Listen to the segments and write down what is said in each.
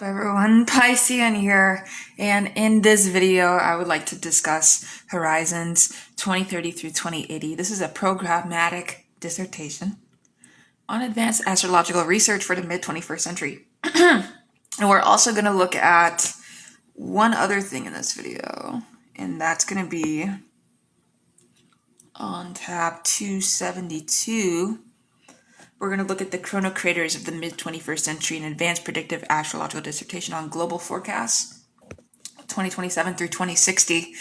Everyone, Piscean here, and in this video I would like to discuss Horizons 2030 through 2080. This is a programmatic dissertation on advanced astrological research for the mid-21st century. And we're also going to look at one other thing in this video, and that's going to be on tab 272. We're going to look at the chronocraters of the mid-21st century, an advanced predictive astrological dissertation on global forecasts, 2027 through 2060,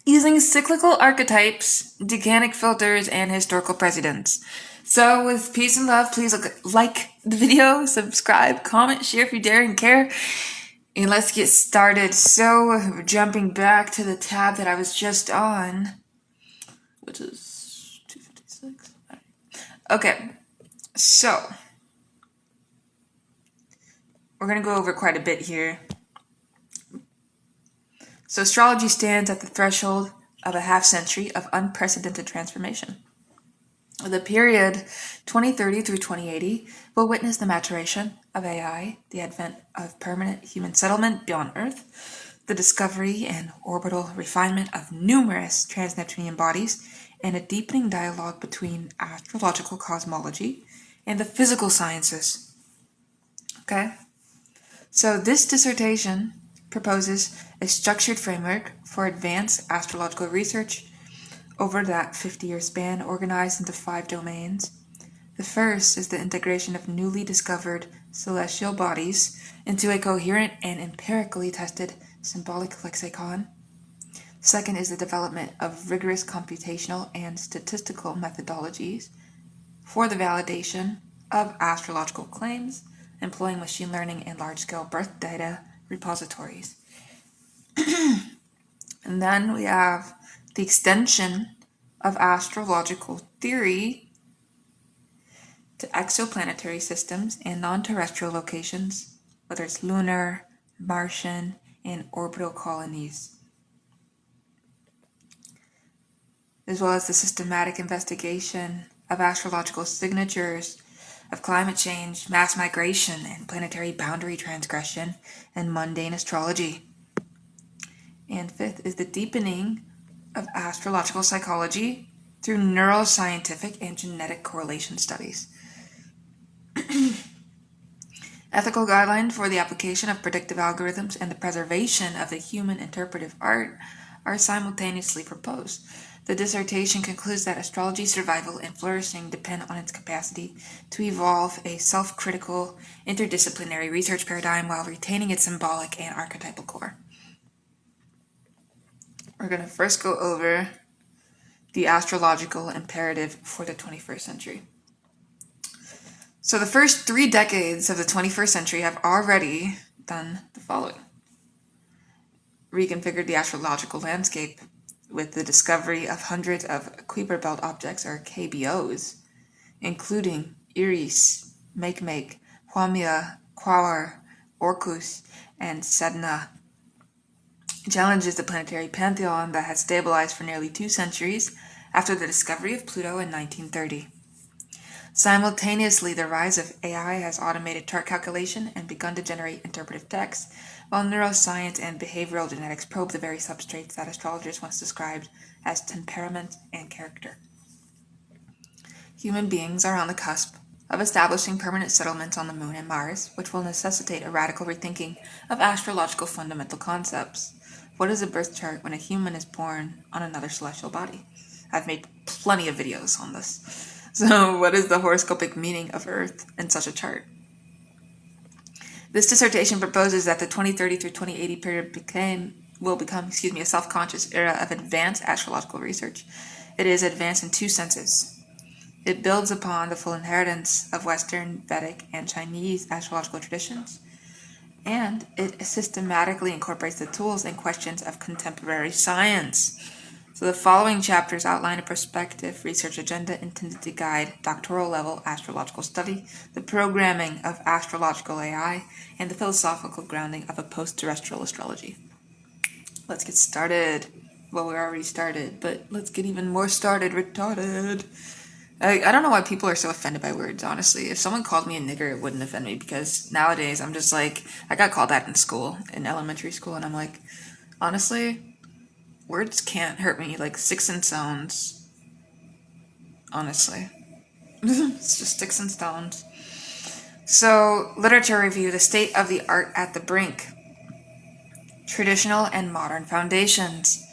using cyclical archetypes, decanic filters, and historical precedents. So with peace and love, please like the video, subscribe, comment, share if you dare and care, and let's get started. So jumping back to the tab that I was just on, which is 256. Okay, so we're going to go over quite a bit here. So astrology stands at the threshold of a half-century of unprecedented transformation. The period 2030 through 2080 will witness the maturation of AI, the advent of permanent human settlement beyond Earth, the discovery and orbital refinement of numerous trans-Neptunian bodies, and a deepening dialogue between astrological cosmology and the physical sciences. Okay? So this dissertation proposes a structured framework for advanced astrological research over that 50-year span, organized into 5 domains. The first is the integration of newly discovered celestial bodies into a coherent and empirically tested symbolic lexicon. Second is the development of rigorous computational and statistical methodologies for the validation of astrological claims, employing machine learning and large-scale birth data repositories. And then we have the extension of astrological theory to exoplanetary systems and non-terrestrial locations, whether it's lunar, Martian, and orbital colonies, as well as the systematic investigation of astrological signatures of climate change, mass migration, and planetary boundary transgression, and mundane astrology. And fifth is the deepening of astrological psychology through neuroscientific and genetic correlation studies. Ethical guidelines for the application of predictive algorithms and the preservation of the human interpretive art are simultaneously proposed. The dissertation concludes that astrology's survival and flourishing depend on its capacity to evolve a self-critical, interdisciplinary research paradigm while retaining its symbolic and archetypal core. We're going to first go over the astrological imperative for the 21st century. So the first 3 decades of the 21st century have already done the following: reconfigured the astrological landscape with the discovery of hundreds of Kuiper Belt objects, or KBOs, including Eris, Makemake, Haumea, Quaoar, Orcus, and Sedna. It challenges the planetary pantheon that had stabilized for nearly 2 centuries after the discovery of Pluto in 1930. Simultaneously, the rise of AI has automated chart calculation and begun to generate interpretive text, while neuroscience and behavioral genetics probe the very substrates that astrologers once described as temperament and character. Human beings are on the cusp of establishing permanent settlements on the Moon and Mars, which will necessitate a radical rethinking of astrological fundamental concepts. What is a birth chart when a human is born on another celestial body? I've made plenty of videos on this. So what is the horoscopic meaning of Earth in such a chart? This dissertation proposes that the 2030 through 2080 period will become a self-conscious era of advanced astrological research. It is advanced in 2 senses. It builds upon the full inheritance of Western, Vedic, and Chinese astrological traditions, and it systematically incorporates the tools and questions of contemporary science. So the following chapters outline a prospective research agenda intended to guide doctoral-level astrological study, the programming of astrological AI, and the philosophical grounding of a post-terrestrial astrology. Let's get started. Well, we already started, but let's get even more started, retarded. I don't know why people are so offended by words, honestly. If someone called me a nigger, it wouldn't offend me because nowadays I'm just like, I got called that in school, in elementary school, and I'm like, honestly, words can't hurt me like sticks and stones. Honestly. It's just sticks and stones. So, literature review, the state of the art at the brink. Traditional and modern foundations.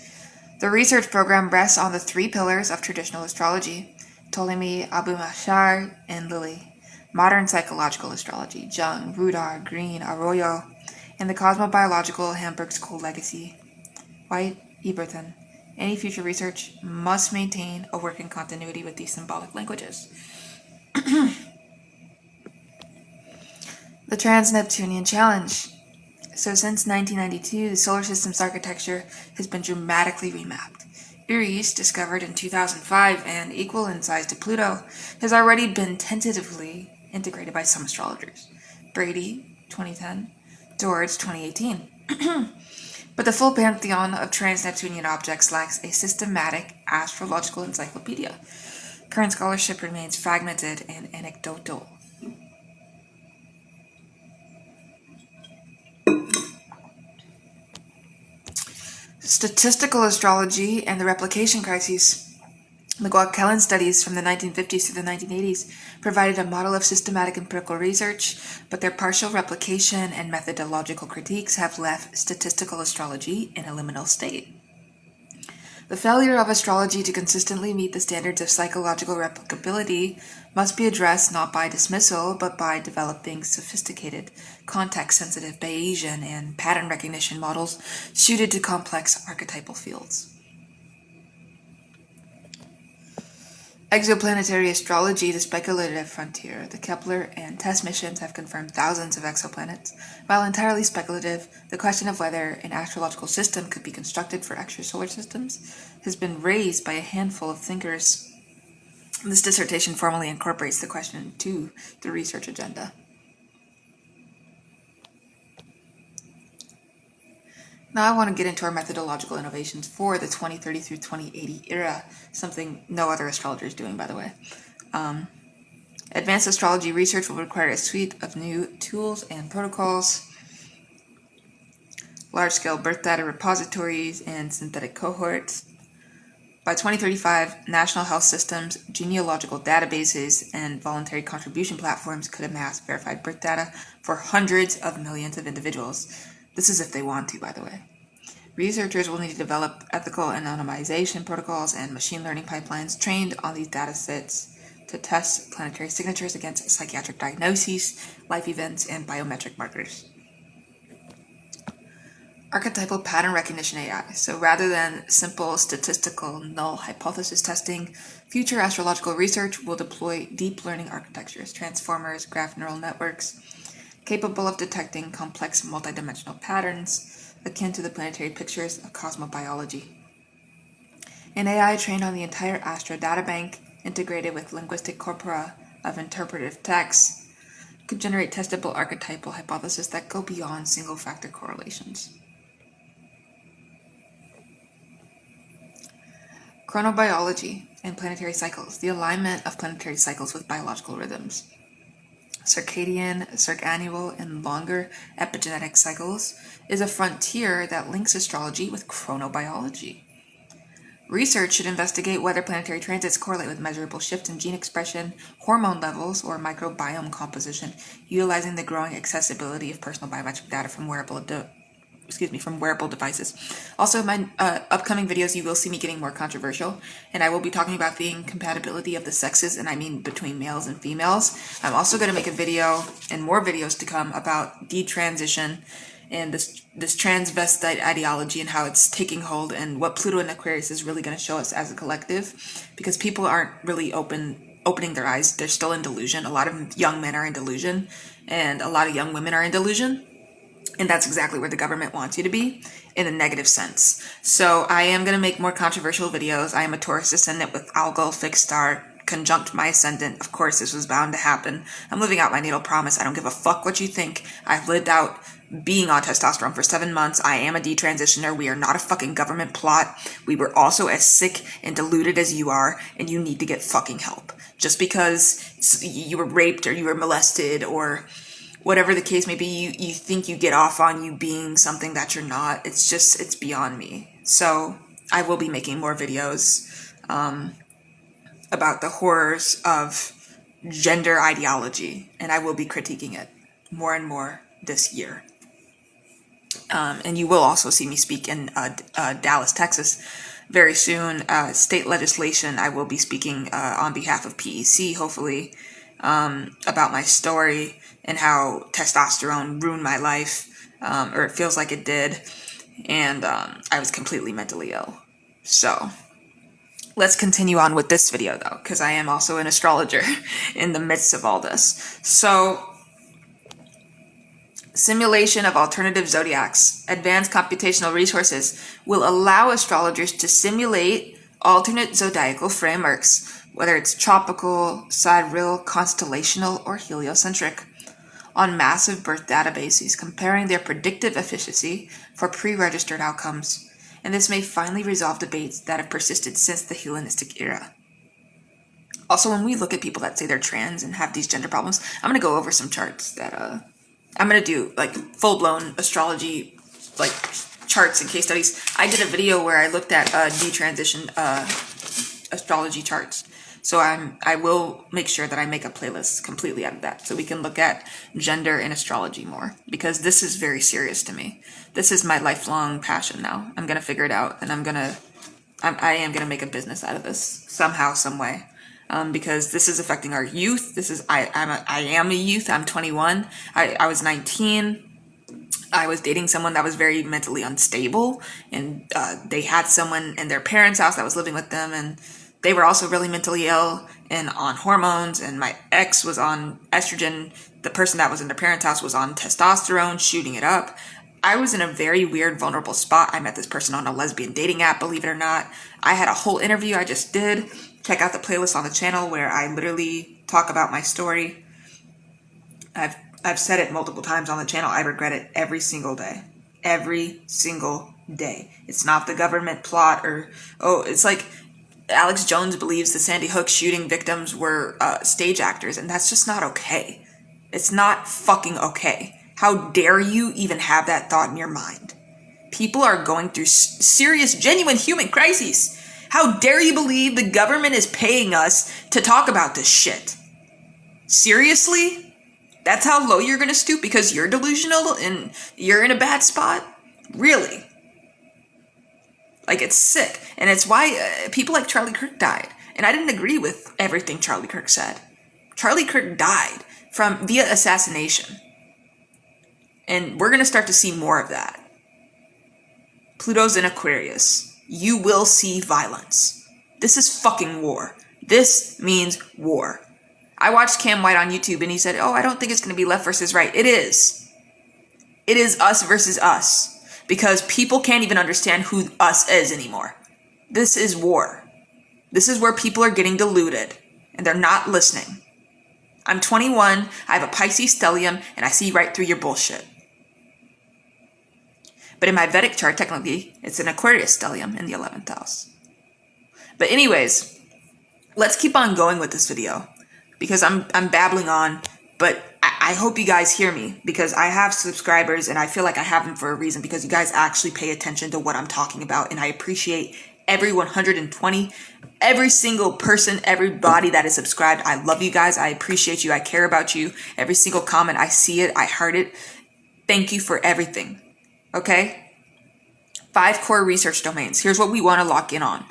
The research program rests on the three pillars of traditional astrology, Ptolemy, Abu Mashar, and Lilly. Modern psychological astrology, Jung, Rudar, Green, Arroyo, and the cosmobiological Hamburg School legacy, White, Eberton. Any future research must maintain a working continuity with these symbolic languages. The Trans-Neptunian Challenge. So since 1992, the solar system's architecture has been dramatically remapped. Eris, discovered in 2005 and equal in size to Pluto, has already been tentatively integrated by some astrologers. Brady, 2010, George, 2018. But the full pantheon of trans-Neptunian objects lacks a systematic astrological encyclopedia. Current scholarship remains fragmented and anecdotal. Statistical astrology and the replication crises. McGuire-Kellen studies from the 1950s to the 1980s provided a model of systematic empirical research, but their partial replication and methodological critiques have left statistical astrology in a liminal state. The failure of astrology to consistently meet the standards of psychological replicability must be addressed not by dismissal, but by developing sophisticated, context-sensitive Bayesian and pattern recognition models suited to complex archetypal fields. Exoplanetary astrology, the speculative frontier. The Kepler and TESS missions have confirmed thousands of exoplanets. While entirely speculative, the question of whether an astrological system could be constructed for extrasolar systems has been raised by a handful of thinkers. This dissertation formally incorporates the question into the research agenda. Now I want to get into our methodological innovations for the 2030 through 2080 era, something no other astrologer is doing, by the way. Advanced astrology research will require a suite of new tools and protocols, large-scale birth data repositories, and synthetic cohorts. By 2035, national health systems, genealogical databases, and voluntary contribution platforms could amass verified birth data for hundreds of millions of individuals. This is if they want to, by the way. Researchers will need to develop ethical anonymization protocols and machine learning pipelines trained on these datasets to test planetary signatures against psychiatric diagnoses, life events, and biometric markers. Archetypal pattern recognition AI. So rather than simple statistical null hypothesis testing, future astrological research will deploy deep learning architectures, transformers, graph neural networks, capable of detecting complex multidimensional patterns akin to the planetary pictures of cosmobiology. An AI trained on the entire Astro databank, integrated with linguistic corpora of interpretive text, could generate testable archetypal hypotheses that go beyond single-factor correlations. Chronobiology and planetary cycles, the alignment of planetary cycles with biological rhythms. Circadian, circannual, and longer epigenetic cycles is a frontier that links astrology with chronobiology. Research should investigate whether planetary transits correlate with measurable shifts in gene expression, hormone levels, or microbiome composition, utilizing the growing accessibility of personal biometric data from wearable devices. Also, in my upcoming videos, you will see me getting more controversial, and I will be talking about the incompatibility of the sexes, and I mean between males and females. I'm also going to make a video, and more videos to come, about detransition and this transvestite ideology and how it's taking hold, and what Pluto in Aquarius is really going to show us as a collective, because people aren't really opening their eyes. They're still in delusion. A lot of young men are in delusion, and a lot of young women are in delusion. And that's exactly where the government wants you to be, in a negative sense. So I am going to make more controversial videos. I am a Taurus ascendant with algal fixed star, conjunct my ascendant. Of course, this was bound to happen. I'm living out my natal promise. I don't give a fuck what you think. I've lived out being on testosterone for 7 months. I am a detransitioner. We are not a fucking government plot. We were also as sick and deluded as you are, and you need to get fucking help. Just because you were raped or you were molested or whatever the case may be, you think you get off on you being something that you're not. It's beyond me. So I will be making more videos about the horrors of gender ideology, and I will be critiquing it more and more this year. And you will also see me speak in Dallas, Texas very soon. State legislation, I will be speaking on behalf of PEC, hopefully, about my story and how testosterone ruined my life, or it feels like it did, and I was completely mentally ill. So let's continue on with this video, though, because I am also an astrologer in the midst of all this. So, simulation of alternative zodiacs. Advanced computational resources will allow astrologers to simulate alternate zodiacal frameworks, whether it's tropical, sidereal, constellational, or heliocentric, on massive birth databases, comparing their predictive efficiency for pre-registered outcomes. And this may finally resolve debates that have persisted since the Hellenistic era. Also, when we look at people that say they're trans and have these gender problems, I'm going to go over some charts that I'm going to do, like, full-blown astrology, like, charts and case studies. I did a video where I looked at detransition astrology charts. So I will make sure that I make a playlist completely out of that, so we can look at gender and astrology more, because this is very serious to me. This is my lifelong passion now. I'm going to figure it out, and I am going to make a business out of this somehow, some way. Because this is affecting our youth. I am a youth. I'm 21. I was 19. I was dating someone that was very mentally unstable, and they had someone in their parents' house that was living with them, and they were also really mentally ill and on hormones, and my ex was on estrogen. The person that was in their parents' house was on testosterone, shooting it up. I was in a very weird, vulnerable spot. I met this person on a lesbian dating app, believe it or not. I had a whole interview I just did. Check out the playlist on the channel where I literally talk about my story. I've said it multiple times on the channel. I regret it every single day. Every single day. It's not the government plot or, it's like Alex Jones believes the Sandy Hook shooting victims were stage actors, and that's just not okay. It's not fucking okay. How dare you even have that thought in your mind? People are going through serious, genuine human crises. How dare you believe the government is paying us to talk about this shit? Seriously? That's how low you're going to stoop because you're delusional and you're in a bad spot? Really? Like, it's sick. And it's why people like Charlie Kirk died. And I didn't agree with everything Charlie Kirk said. Charlie Kirk died via assassination. And we're going to start to see more of that. Pluto's in Aquarius. You will see violence. This is fucking war. This means war. I watched Cam White on YouTube and he said, I don't think it's going to be left versus right. It is. It is us versus us. Because people can't even understand who us is anymore. This is war. This is where people are getting deluded. And they're not listening. I'm 21, I have a Pisces stellium, and I see right through your bullshit. But in my Vedic chart, technically, it's an Aquarius stellium in the 11th house. But anyways, let's keep on going with this video. Because I'm babbling on, but I hope you guys hear me. Because I have subscribers, and I feel like I have them for a reason. Because you guys actually pay attention to what I'm talking about. And I appreciate every 120, every single person, everybody that is subscribed. I love you guys. I appreciate you. I care about you. Every single comment, I see it. I heard it. Thank you for everything. Okay? 5 core research domains. Here's what we want to lock in on.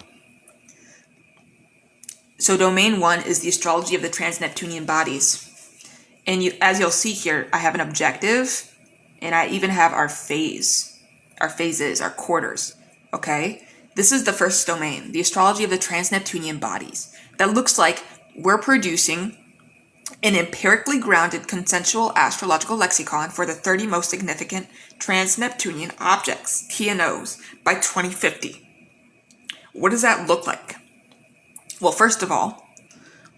So domain 1 is the astrology of the trans-Neptunian bodies. And as you'll see here, I have an objective, and I even have our phase. Our phases, our quarters. Okay? This is the first domain, the astrology of the trans-Neptunian bodies. That looks like we're producing an empirically grounded consensual astrological lexicon for the 30 most significant trans-Neptunian objects, TNOs, by 2050. What does that look like? Well, first of all,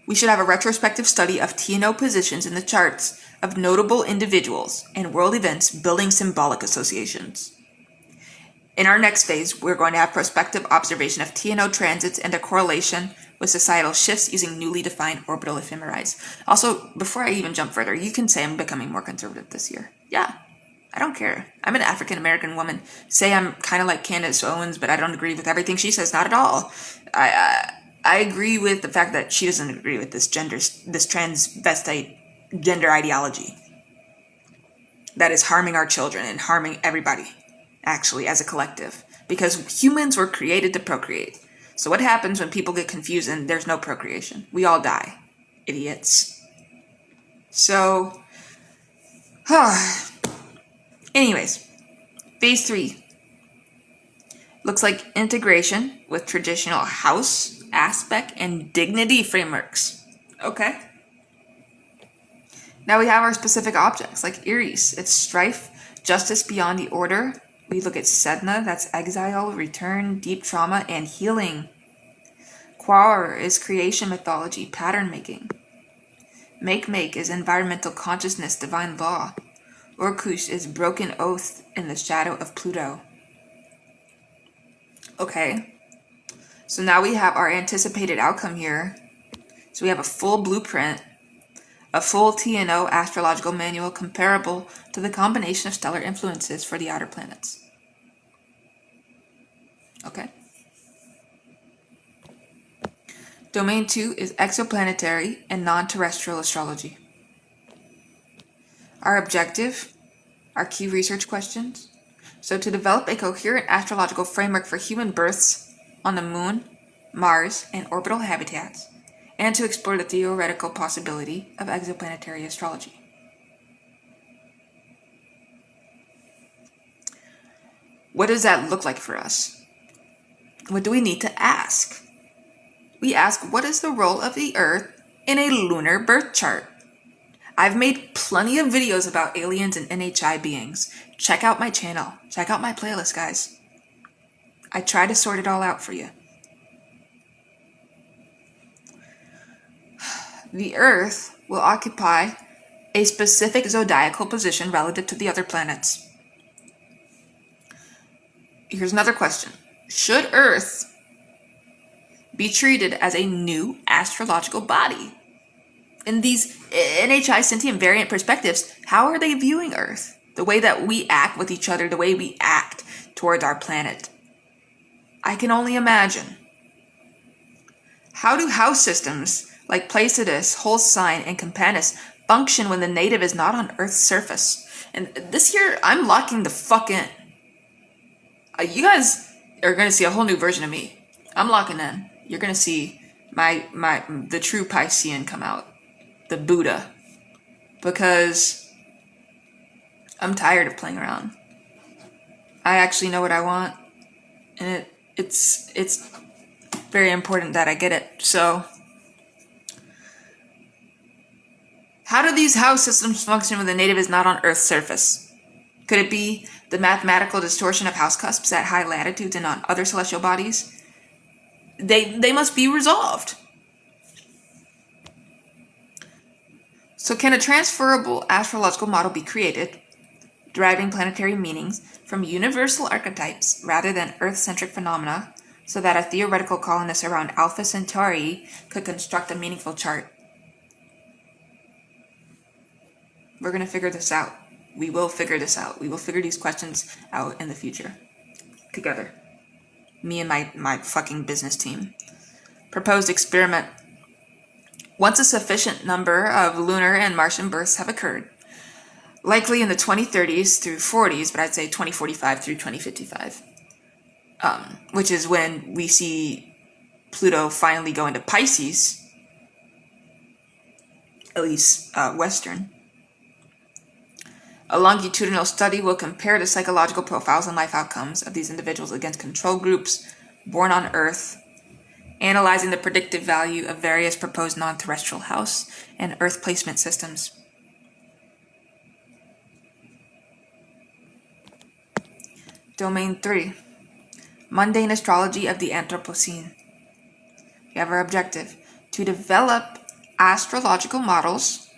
We should have a retrospective study of TNO positions in the charts of notable individuals and world events building symbolic associations. In our next phase, we're going to have prospective observation of TNO transits and their correlation with societal shifts using newly defined orbital ephemerides. Also, before I even jump further, you can say I'm becoming more conservative this year. Yeah, I don't care. I'm an African-American woman. Say I'm kind of like Candace Owens, but I don't agree with everything she says. Not at all. I agree with the fact that she doesn't agree with this transvestite gender ideology that is harming our children and harming everybody, actually, as a collective. Because humans were created to procreate. So what happens when people get confused and there's no procreation? We all die. Idiots. So, anyways, phase 3 looks like integration with traditional house, aspect, and dignity frameworks. Okay. Now we have our specific objects, like Eris. It's strife, justice beyond the order. We look at Sedna, that's exile, return, deep trauma, and healing. Quar is creation mythology, pattern making. Make is environmental consciousness, divine law. Orkush is broken oath in the shadow of Pluto. Okay, so now we have our anticipated outcome here. So we have a full blueprint, a full TNO astrological manual comparable to the combination of stellar influences for the outer planets. Okay. Domain 2 is exoplanetary and non-terrestrial astrology. Our objective, our key research questions. So to develop a coherent astrological framework for human births on the Moon, Mars, and orbital habitats, and to explore the theoretical possibility of exoplanetary astrology. What does that look like for us? What do we need to ask? We ask, what is the role of the Earth in a lunar birth chart? I've made plenty of videos about aliens and NHI beings. Check out my channel. Check out my playlist, guys. I try to sort it all out for you. The Earth will occupy a specific zodiacal position relative to the other planets. Here's another question. Should Earth be treated as a new astrological body? In these NHI sentient variant perspectives, how are they viewing Earth? The way that we act with each other, the way we act towards our planet. I can only imagine. How do house systems like Placidus, whole sign, and Campanus function when the native is not on Earth's surface? And this year, I'm locking the fuck in. You guys are going to see a whole new version of me. I'm locking in. You're going to see the true Piscean come out. The Buddha. Because I'm tired of playing around. I actually know what I want. And it's very important that I get it. So, how do these house systems function when the native is not on Earth's surface? Could it be the mathematical distortion of house cusps at high latitudes and on other celestial bodies? They must be resolved. So can a transferable astrological model be created, deriving planetary meanings from universal archetypes rather than Earth-centric phenomena, so that a theoretical colonist around Alpha Centauri could construct a meaningful chart? We're going to figure this out. We will figure this out. We will figure these questions out in the future. Together. Me and my fucking business team. Proposed experiment. Once a sufficient number of lunar and Martian births have occurred, likely in the 2030s through 40s, but I'd say 2045 through 2055, which is when we see Pluto finally go into Pisces, at least Western. A longitudinal study will compare the psychological profiles and life outcomes of these individuals against control groups born on Earth, analyzing the predictive value of various proposed non-terrestrial house and Earth placement systems. Domain 3. Mundane astrology of the Anthropocene. We have our objective: to develop astrological models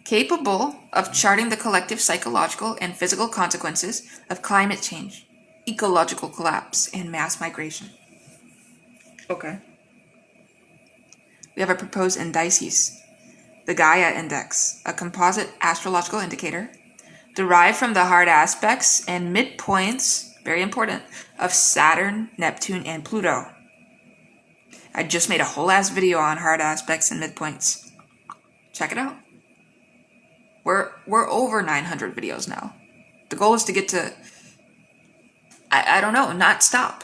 capable of charting the collective psychological and physical consequences of climate change, ecological collapse, and mass migration. Okay. We have a proposed indices. The Gaia Index, a composite astrological indicator derived from the hard aspects and midpoints, very important, of Saturn, Neptune, and Pluto. I just made a whole ass video on hard aspects and midpoints. Check it out. We're over 900 videos now. The goal is to get to, I don't know, not stop.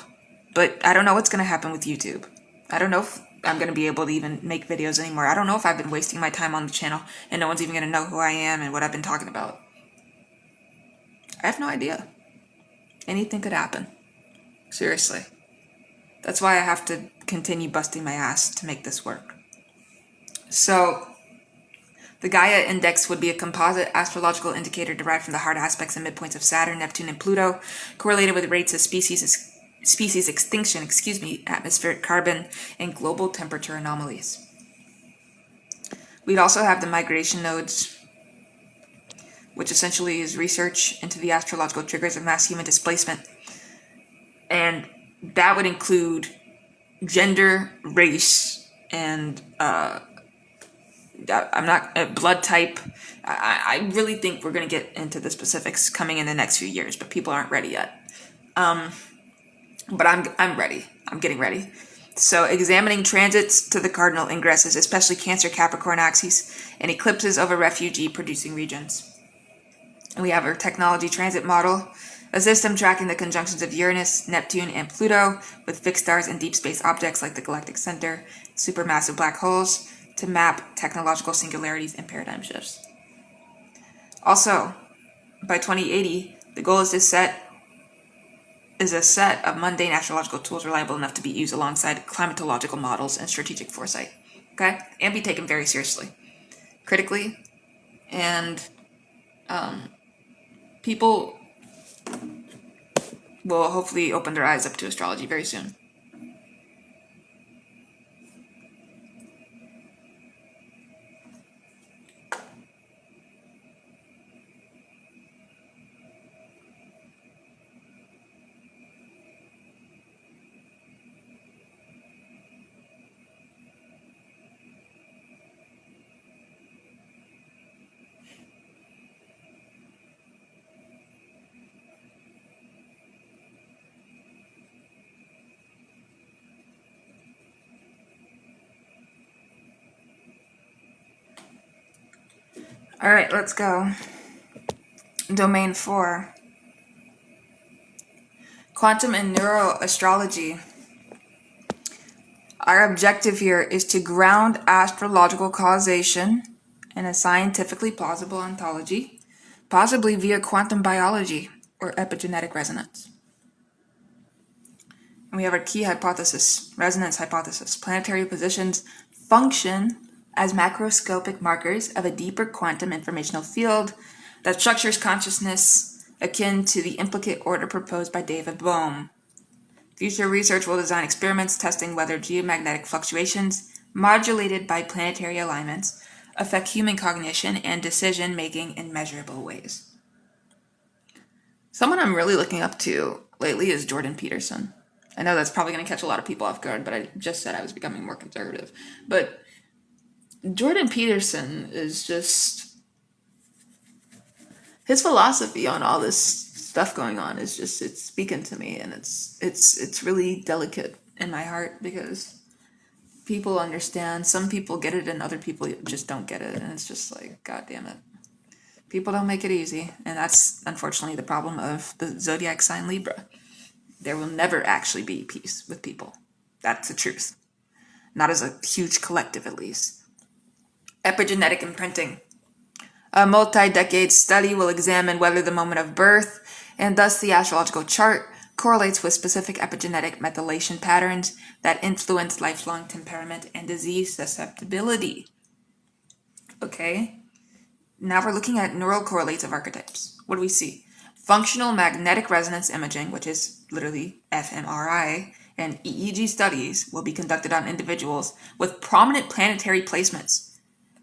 But I don't know what's going to happen with YouTube. I don't know if I'm going to be able to even make videos anymore. I don't know if I've been wasting my time on the channel and no one's even going to know who I am and what I've been talking about. I have no idea. Anything could happen. Seriously. That's why I have to continue busting my ass to make this work. So, the Gaia Index would be a composite astrological indicator derived from the hard aspects and midpoints of Saturn, Neptune, and Pluto, correlated with rates of species extinction, atmospheric carbon, and global temperature anomalies. We'd also have the migration nodes, which essentially is research into the astrological triggers of mass human displacement. And that would include gender, race, and blood type. I really think we're going to get into the specifics coming in the next few years, but people aren't ready yet. But I'm ready. I'm getting ready. So examining transits to the cardinal ingresses, especially Cancer Capricorn axes, and eclipses over refugee-producing regions. And we have our technology transit model, a system tracking the conjunctions of Uranus, Neptune, and Pluto with fixed stars and deep space objects like the galactic center, supermassive black holes, to map technological singularities and paradigm shifts. Also, by 2080, the goal is a set of mundane astrological tools reliable enough to be used alongside climatological models and strategic foresight. Okay? And be taken very seriously, critically, and people will hopefully open their eyes up to astrology very soon. All right, let's go. Domain 4. Quantum and neuroastrology. Our objective here is to ground astrological causation in a scientifically plausible ontology, possibly via quantum biology or epigenetic resonance. And we have our key hypothesis, resonance hypothesis. Planetary positions function as macroscopic markers of a deeper quantum informational field that structures consciousness akin to the implicate order proposed by David Bohm. Future research will design experiments testing whether geomagnetic fluctuations modulated by planetary alignments affect human cognition and decision making in measurable ways. Someone I'm really looking up to lately is Jordan Peterson. I know that's probably going to catch a lot of people off guard, but I just said I was becoming more conservative. But Jordan Peterson is just, his philosophy on all this stuff going on is just, it's speaking to me, and it's really delicate in my heart because people understand. Some people get it and other people just don't get it, and it's just like, God damn it. People don't make it easy, and that's unfortunately the problem of the zodiac sign Libra. There will never actually be peace with people. That's the truth. Not as a huge collective, at least. Epigenetic imprinting. A multi-decade study will examine whether the moment of birth, and thus the astrological chart, correlates with specific epigenetic methylation patterns that influence lifelong temperament and disease susceptibility. Okay? Now we're looking at neural correlates of archetypes. What do we see? Functional magnetic resonance imaging, which is literally fMRI, and EEG studies will be conducted on individuals with prominent planetary placements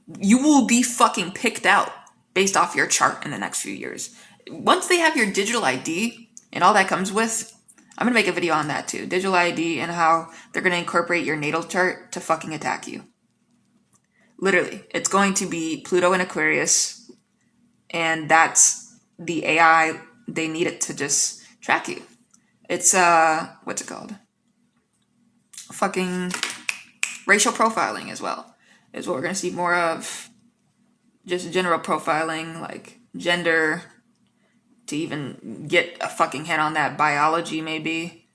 You will be fucking picked out based off your chart in the next few years. Once they have your digital ID and all that comes with, I'm going to make a video on that too. Digital ID and how they're going to incorporate your natal chart to fucking attack you. Literally, it's going to be Pluto and Aquarius, and that's the AI they need it to just track you. It's what's it called? Fucking racial profiling as well is what we're going to see more of. Just general profiling, like gender, to even get a fucking head on that, biology maybe.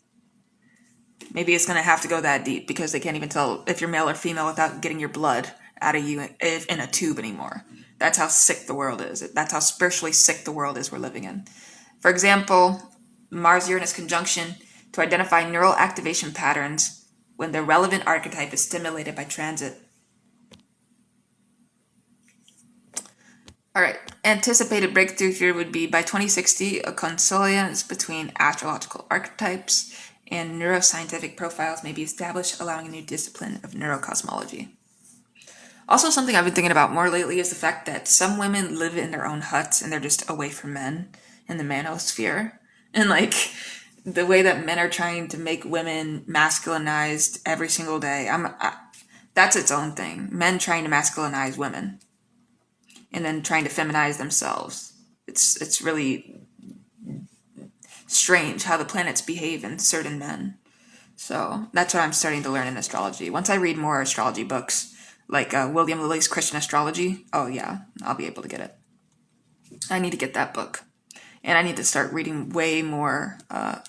Maybe it's going to have to go that deep because they can't even tell if you're male or female without getting your blood out of you in a tube anymore. That's how sick the world is. That's how spiritually sick the world is we're living in. For example, Mars-Uranus conjunction to identify neural activation patterns when the relevant archetype is stimulated by transit. All right, anticipated breakthrough here would be by 2060, a consolience between astrological archetypes and neuroscientific profiles may be established, allowing a new discipline of neurocosmology. Also, something I've been thinking about more lately is the fact that some women live in their own huts and they're just away from men in the manosphere. And like the way that men are trying to make women masculinized every single day, that's its own thing. Men trying to masculinize women and then trying to feminize themselves. It's really strange how the planets behave in certain men. So that's what I'm starting to learn in astrology. Once I read more astrology books, like William Lilly's Christian Astrology, oh yeah, I'll be able to get it. I need to get that book. And I need to start reading way more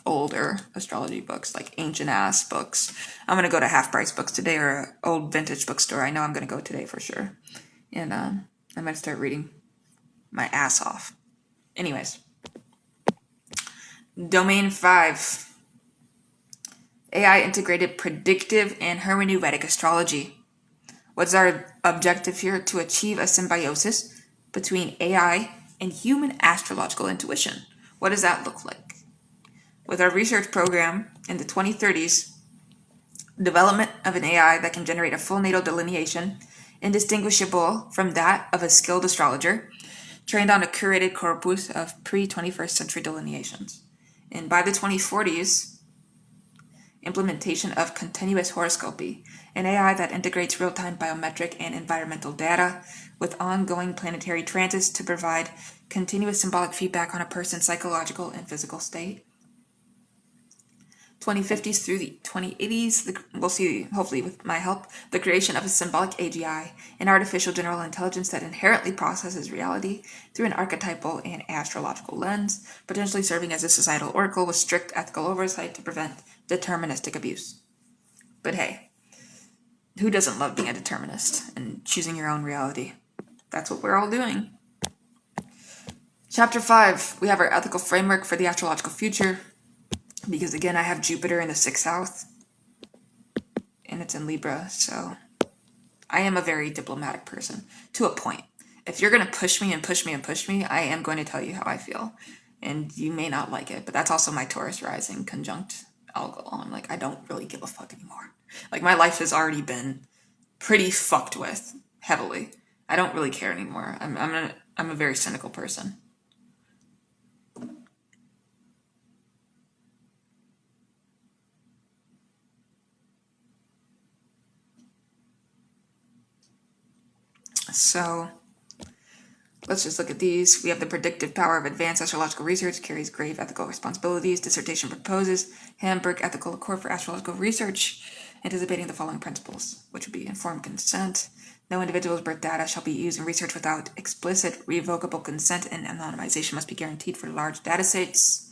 older astrology books, like ancient ass books. I'm going to go to Half Price Books today, or an old vintage bookstore. I know I'm going to go today for sure. And I'm going to start reading my ass off. Anyways. Domain 5. AI integrated predictive and hermeneutic astrology. What's our objective here? To achieve a symbiosis between AI and human astrological intuition. What does that look like? With our research program in the 2030s, development of an AI that can generate a full natal delineation indistinguishable from that of a skilled astrologer, trained on a curated corpus of pre-21st century delineations. And by the 2040s, implementation of continuous horoscopy, an AI that integrates real-time biometric and environmental data with ongoing planetary transits to provide continuous symbolic feedback on a person's psychological and physical state. 2050s through the 2080s, we'll see, hopefully with my help, the creation of a symbolic AGI, an artificial general intelligence that inherently processes reality through an archetypal and astrological lens, potentially serving as a societal oracle with strict ethical oversight to prevent deterministic abuse. But hey, who doesn't love being a determinist and choosing your own reality? That's what we're all doing. Chapter 5, we have our ethical framework for the astrological future. Because again, I have Jupiter in the 6th house, and it's in Libra, so I am a very diplomatic person, to a point. If you're going to push me and push me and push me, I am going to tell you how I feel, and you may not like it, but that's also my Taurus rising conjunct Algol. I'm like, I don't really give a fuck anymore. Like, my life has already been pretty fucked with, heavily. I don't really care anymore. I'm a very cynical person. So let's just look at these. We have the predictive power of advanced astrological research, carries grave ethical responsibilities. Dissertation proposes Hamburg Ethical Accord for Astrological Research, anticipating the following principles, which would be informed consent. No individual's birth data shall be used in research without explicit revocable consent, and anonymization must be guaranteed for large data sets.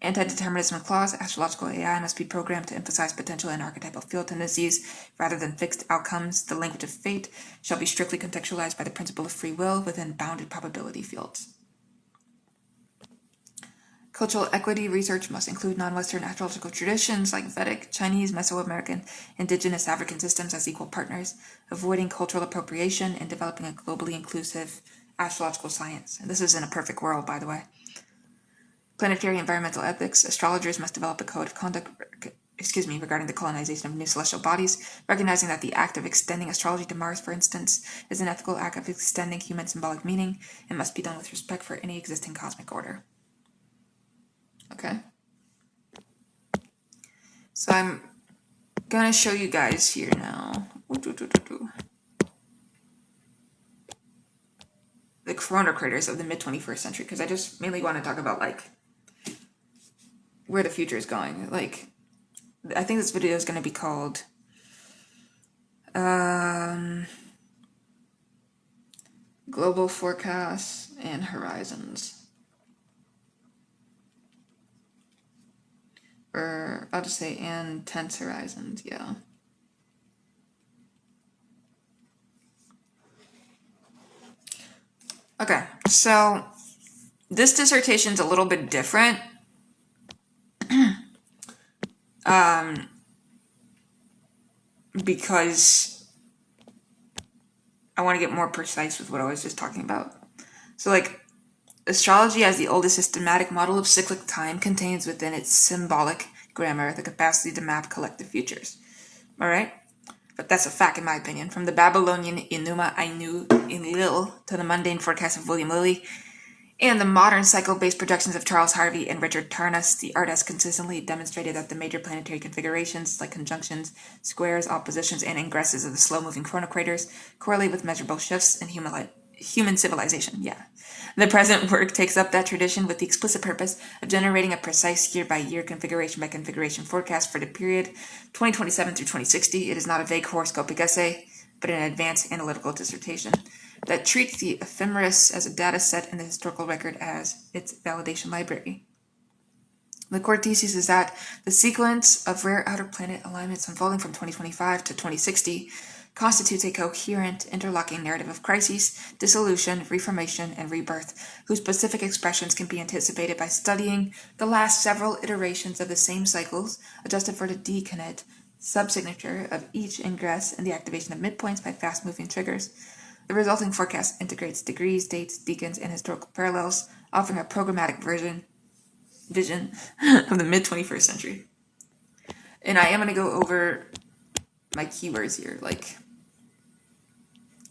Anti-determinism clause, astrological AI must be programmed to emphasize potential and archetypal field tendencies rather than fixed outcomes. The language of fate shall be strictly contextualized by the principle of free will within bounded probability fields. Cultural equity research must include non-Western astrological traditions like Vedic, Chinese, Mesoamerican, indigenous African systems as equal partners, avoiding cultural appropriation and developing a globally inclusive astrological science. And this is in a perfect world, by the way. Planetary environmental ethics, astrologers must develop a code of conduct regarding the colonization of new celestial bodies, recognizing that the act of extending astrology to Mars, for instance, is an ethical act of extending human symbolic meaning and must be done with respect for any existing cosmic order. Okay? So I'm gonna show you guys here now the corona craters of the mid-21st century, because I just mainly want to talk about like where the future is going. Like, I think this video is going to be called Global Forecasts and Horizons. Or I'll just say and tense horizons, yeah. Okay, so this dissertation's a little bit different. Because I want to get more precise with what I was just talking about. So, like, astrology as the oldest systematic model of cyclic time contains within its symbolic grammar the capacity to map collective futures. All right? But that's a fact, in my opinion. From the Babylonian Enuma Ainu Enlil to the mundane forecast of William Lilly and the modern cycle-based projections of Charles Harvey and Richard Tarnas, the art has consistently demonstrated that the major planetary configurations, like conjunctions, squares, oppositions, and ingresses of the slow-moving chronocraters, correlate with measurable shifts in human civilization. Yeah. The present work takes up that tradition with the explicit purpose of generating a precise year-by-year, configuration-by-configuration forecast for the period 2027 through 2060. It is not a vague horoscopic essay, but an advanced analytical dissertation that treats the ephemeris as a data set and the historical record as its validation library. The core thesis is that the sequence of rare outer planet alignments unfolding from 2025 to 2060 constitutes a coherent, interlocking narrative of crises, dissolution, reformation, and rebirth, whose specific expressions can be anticipated by studying the last several iterations of the same cycles, adjusted for the decanate subsignature of each ingress and the activation of midpoints by fast-moving triggers. The resulting forecast integrates degrees, dates, decans, and historical parallels, offering a programmatic vision of the mid-21st century. And I am going to go over my keywords here, like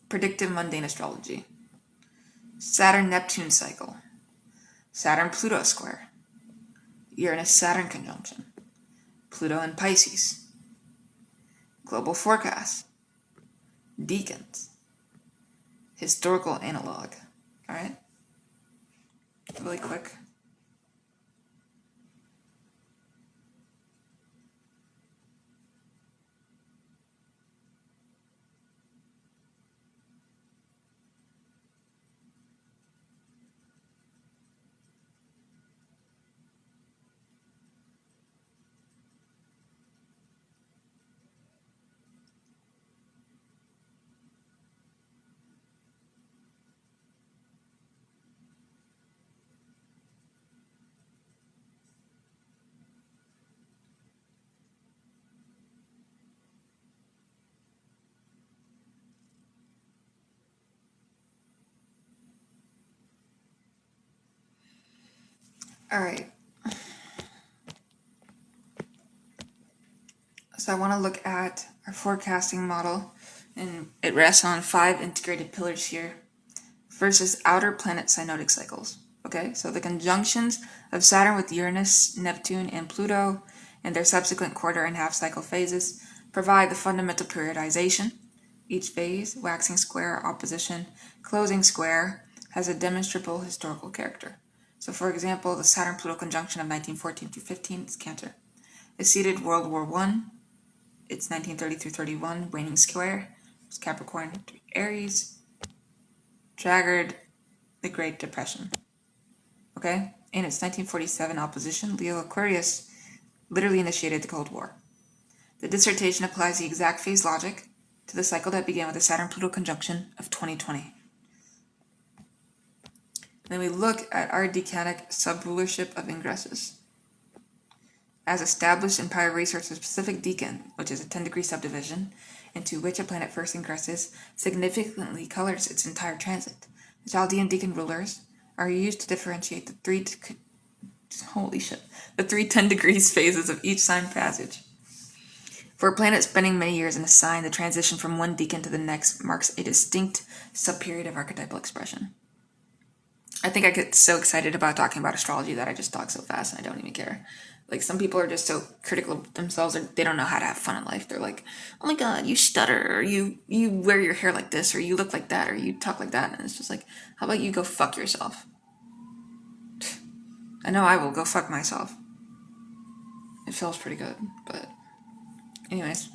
predictive mundane astrology, Saturn-Neptune cycle, Saturn-Pluto square, Uranus-Saturn conjunction, Pluto and Pisces, global forecast, decans, historical analog. All right, really quick. All right. So I want to look at our forecasting model, and it rests on 5 integrated pillars here. First is outer planet synodic cycles. Okay, so the conjunctions of Saturn with Uranus, Neptune, and Pluto, and their subsequent quarter and half cycle phases, provide the fundamental periodization. Each phase, waxing square, opposition, closing square, has a demonstrable historical character. So, for example, the Saturn-Pluto conjunction of 1914 through 15 is Cancer. It seeded World War I. It's 1930 through 31, waning square. It's Capricorn through Aries. Triggered the Great Depression. Okay? In its 1947 opposition, Leo Aquarius literally initiated the Cold War. The dissertation applies the exact phase logic to the cycle that began with the Saturn-Pluto conjunction of 2020. Then we look at our decanic subrulership of ingresses. As established in prior research, a specific decan, which is a 10-degree subdivision, into which a planet first ingresses, significantly colors its entire transit. The Chaldean decan rulers are used to differentiate the three 10 degrees phases of each sign passage. For a planet spending many years in a sign, the transition from one decan to the next marks a distinct subperiod of archetypal expression. I think I get so excited about talking about astrology that I just talk so fast and I don't even care. Like, some people are just so critical of themselves, or they don't know how to have fun in life. They're like, oh my god, you stutter, or you wear your hair like this, or you look like that, or you talk like that. And it's just like, how about you go fuck yourself? I know I will go fuck myself. It feels pretty good, but anyways.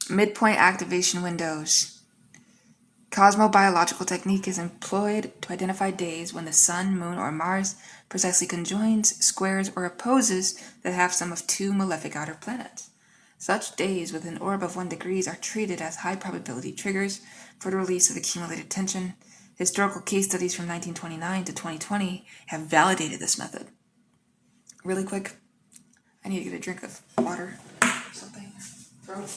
Midpoint activation windows. Cosmobiological technique is employed to identify days when the Sun, Moon, or Mars precisely conjoins, squares, or opposes the half-sum of two malefic outer planets. Such days with an orb of 1 degree are treated as high-probability triggers for the release of accumulated tension. Historical case studies from 1929 to 2020 have validated this method. Really quick, I need to get a drink of water or something. Throat.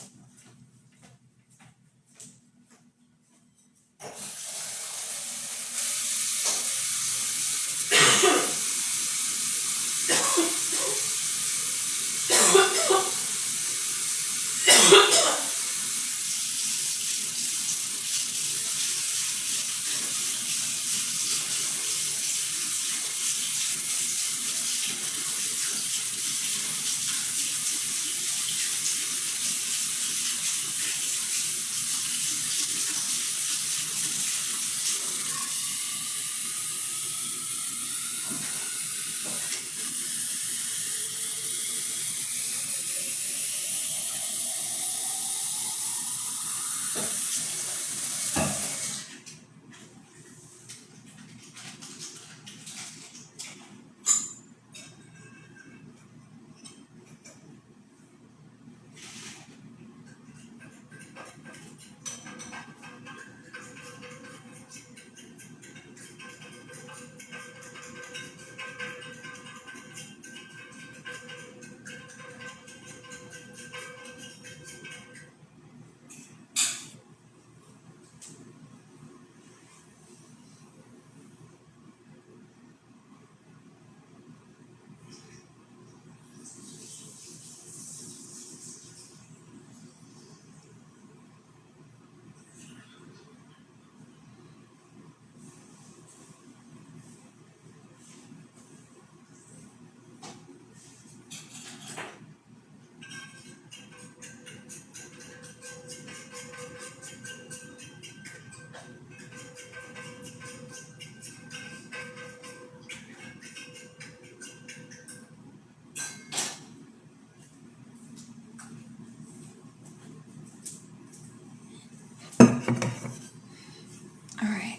Alright.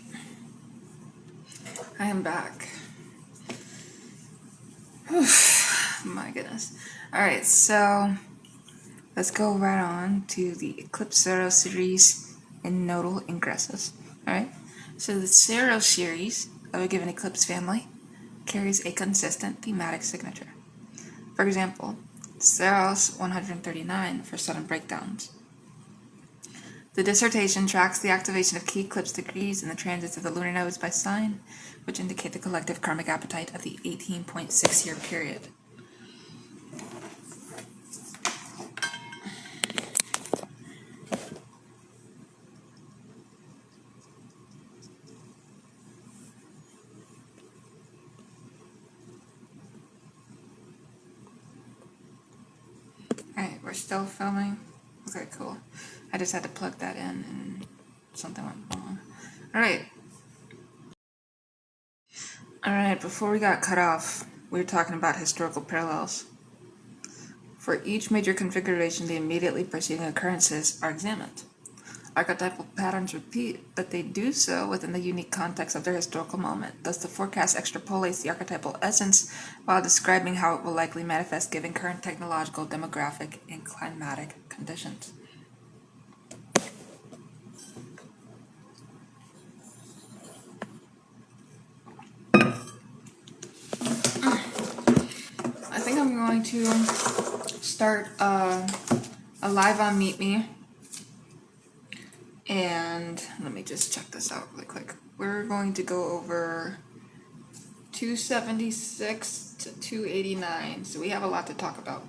I am back. My goodness. Alright, so let's go right on to the Eclipse Zero series in nodal ingresses. Alright, so the Zero series of a given eclipse family carries a consistent thematic signature. For example, Zeros 139 for sudden breakdowns. The dissertation tracks the activation of key eclipse degrees and the transits of the lunar nodes by sign, which indicate the collective karmic appetite of the 18.6-year period. Alright, we're still filming. Okay, cool. I just had to plug that in and something went wrong. Alright. Alright, before we got cut off, we were talking about historical parallels. For each major configuration, the immediately preceding occurrences are examined. Archetypal patterns repeat, but they do so within the unique context of their historical moment. Thus, the forecast extrapolates the archetypal essence while describing how it will likely manifest given current technological, demographic, and climatic conditions. I think I'm going to start a live on Meet Me. And let me just check this out really quick. We're going to go over 276 to 289. So we have a lot to talk about.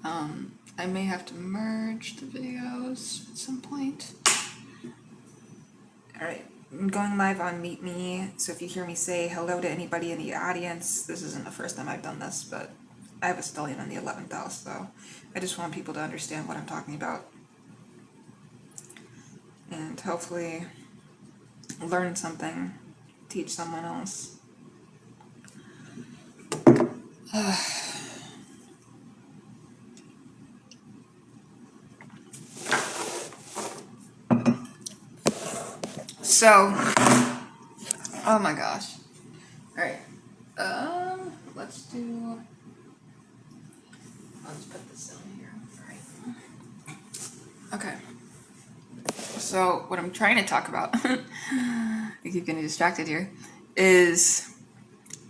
I may have to merge the videos at some point. Alright, I'm going live on Meet Me, so if you hear me say hello to anybody in the audience, this isn't the first time I've done this, but I have a stellium in the 11th house, so I just want people to understand what I'm talking about. And hopefully learn something, teach someone else. So, oh my gosh. Alright. Let's do. I'll just put this down here. Alright. Okay. So, what I'm trying to talk about, I keep getting distracted here, is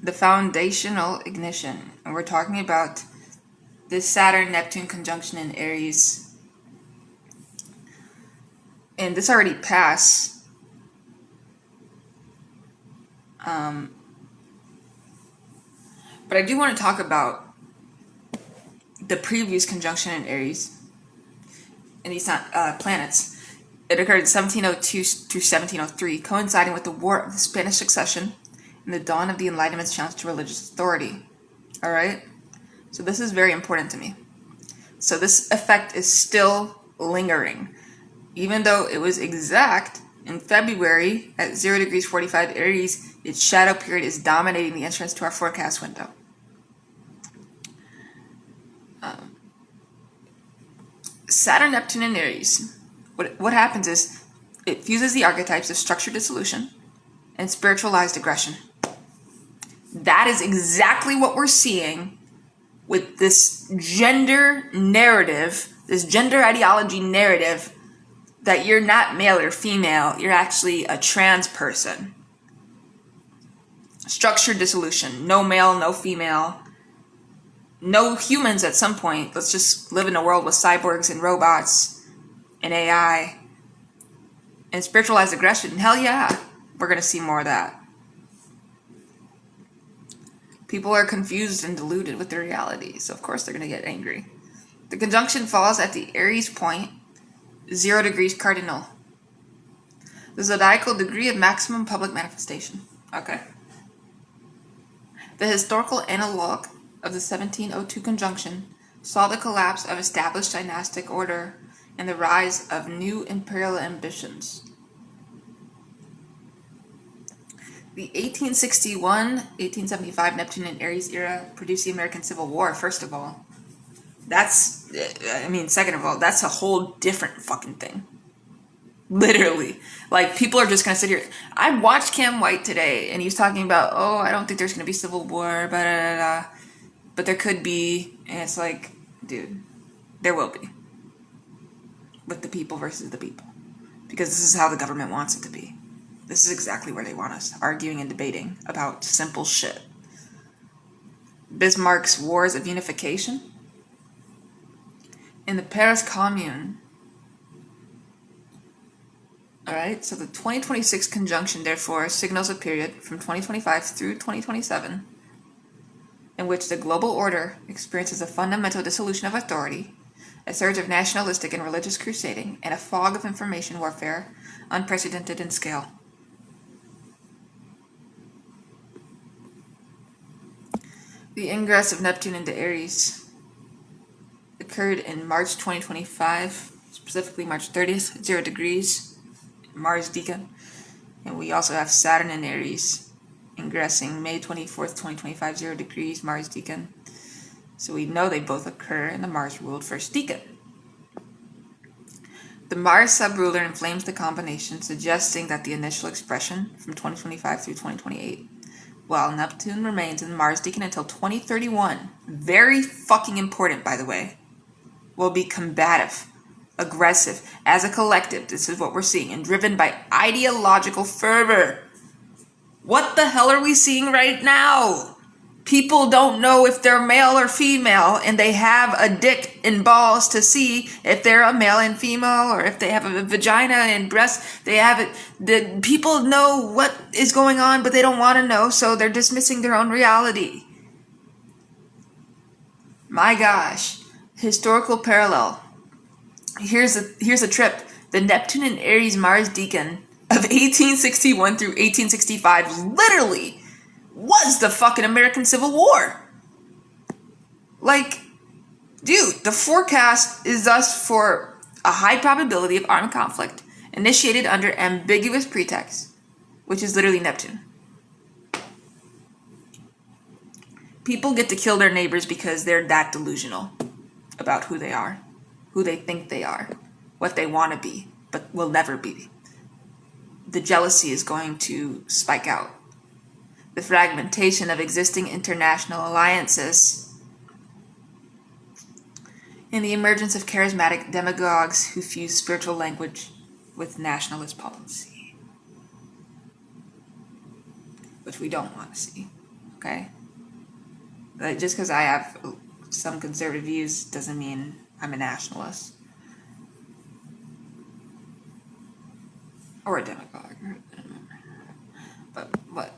the foundational ignition. And we're talking about this Saturn-Neptune conjunction in Aries. And this already passed. But I do want to talk about the previous conjunction in Aries and these planets. It occurred in 1702 through 1703, coinciding with the War of the Spanish Succession and the dawn of the Enlightenment's challenge to religious authority. All right? So this is very important to me. So this effect is still lingering. Even though it was exact in February at 0 degrees 45 Aries, its shadow period is dominating the entrance to our forecast window. Saturn, Neptune, and Aries. What happens is it fuses the archetypes of structured dissolution and spiritualized aggression. That is exactly what we're seeing with this gender narrative, this gender ideology narrative that you're not male or female, you're actually a trans person. Structured dissolution, no male, no female, no humans at some point. Let's just live in a world with cyborgs and robots and AI and spiritualized aggression. Hell yeah, we're going to see more of that. People are confused and deluded with their reality, so of course they're going to get angry. The conjunction falls at the Aries point, 0 degrees cardinal. The zodiacal degree of maximum public manifestation. Okay. The historical analog of the 1702 conjunction saw the collapse of established dynastic order and the rise of new imperial ambitions. The 1861-1875 Neptune and Aries era produced the American Civil War, first of all. Second of all, that's a whole different fucking thing. Literally. Like, people are just going to sit here. I watched Cam White today, and he's talking about, I don't think there's going to be civil war, but there could be. And it's like, dude, there will be. With the people versus the people. Because this is how the government wants it to be. This is exactly where they want us, arguing and debating about simple shit. Bismarck's Wars of Unification. In the Paris Commune. Alright, so the 2026 conjunction, therefore, signals a period from 2025 through 2027 in which the global order experiences a fundamental dissolution of authority, a surge of nationalistic and religious crusading, and a fog of information warfare unprecedented in scale. The ingress of Neptune into Aries occurred in March 2025, specifically March 30th, 0 degrees, Mars Decan. And we also have Saturn in Aries ingressing May 24th, 2025, 0 degrees, Mars Decan. So we know they both occur in the Mars-ruled first decan. The Mars subruler inflames the combination, suggesting that the initial expression from 2025 through 2028, while Neptune remains in the Mars decan until 2031, very fucking important, by the way, will be combative, aggressive, as a collective. This is what we're seeing, and driven by ideological fervor. What the hell are we seeing right now? People don't know if they're male or female, and they have a dick and balls to see if they're a male and female, or if they have a vagina and breasts. They have it. The people know what is going on, but they don't want to know, so they're dismissing their own reality. My gosh, historical parallel. Here's a trip. The Neptune and Aries Mars Deacon of 1861 through 1865 literally was the fucking American Civil War. Like, dude, the forecast is thus for a high probability of armed conflict initiated under ambiguous pretext, which is literally Neptune. People get to kill their neighbors because they're that delusional about who they are, who they think they are, what they want to be, but will never be. The jealousy is going to spike out. The fragmentation of existing international alliances, and the emergence of charismatic demagogues who fuse spiritual language with nationalist policy, which we don't want to see, okay? But just because I have some conservative views doesn't mean I'm a nationalist or a demagogue. But what?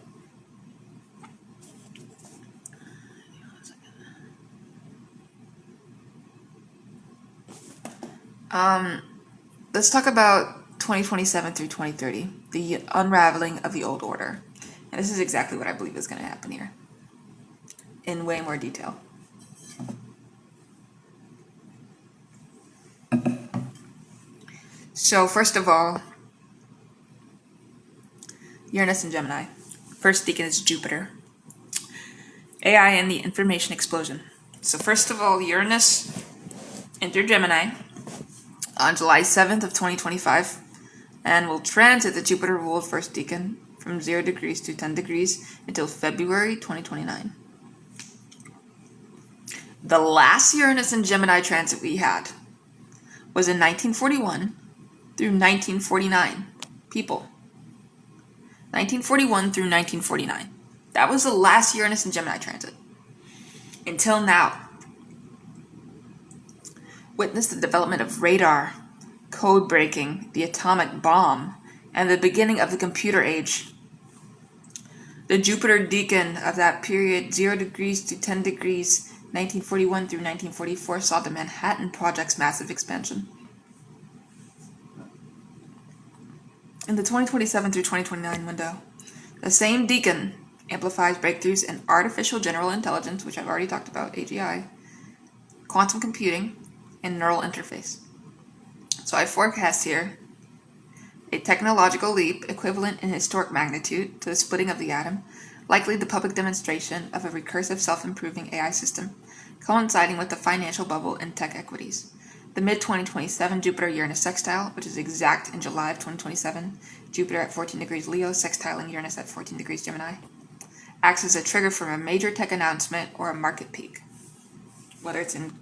Let's talk about 2027 through 2030, the unraveling of the old order. And this is exactly what I believe is going to happen here, in way more detail. So first of all, Uranus and Gemini. First deacon is Jupiter. AI and the information explosion. So first of all, Uranus entered Gemini on July 7th of 2025 and will transit the Jupiter ruled first deacon from 0 degrees to 10 degrees until February 2029. The last Uranus and Gemini transit we had was in 1941 through 1949. People. 1941 through 1949. That was the last Uranus and Gemini transit. Until now. Witness the development of radar, code breaking, the atomic bomb, and the beginning of the computer age. The Jupiter deacon of that period, 0 degrees to 10 degrees, 1941 through 1944, saw the Manhattan Project's massive expansion. In the 2027 through 2029 window, the same deacon amplifies breakthroughs in artificial general intelligence, which I've already talked about, AGI, quantum computing, and neural interface. So I forecast here a technological leap equivalent in historic magnitude to the splitting of the atom, likely the public demonstration of a recursive self-improving AI system, coinciding with the financial bubble in tech equities. The mid-2027 Jupiter-Uranus sextile, which is exact in July of 2027, Jupiter at 14 degrees Leo, sextiling Uranus at 14 degrees Gemini, acts as a trigger for a major tech announcement or a market peak, whether it's in